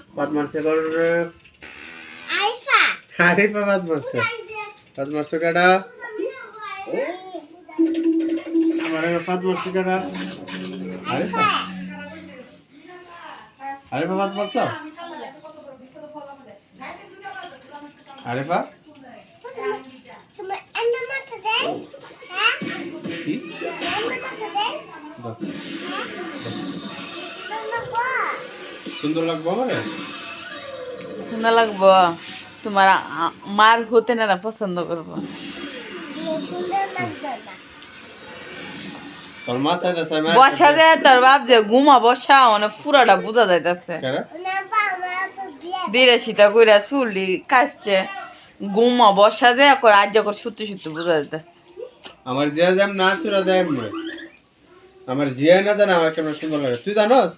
বাদ মারছে করে আরিফা বাদ মারছে কাটা আমার বাদ মারছে কাটা আরিফা বাদ মারছ আরিফা কি সুন্দর লাগবো আমার সুন্দর লাগবো তোমার মার হতে না পছন্দ করবো তোর মা চাইতেছে বসা যায় তোর বাপ যে ঘুমা বসা মানে পুরাটা বোঝা যাইতেছে ধীরে শীতা কইরা চুলি কাটছে ঘুমা বসা যায় করে আজ যখন সুতি সুতি বোঝা যাইতেছে আমার জিয়া যেমন না চুরা দেয় আমার জিয়া না জানে আমার কেমন সুন্দর লাগে তুই জানোস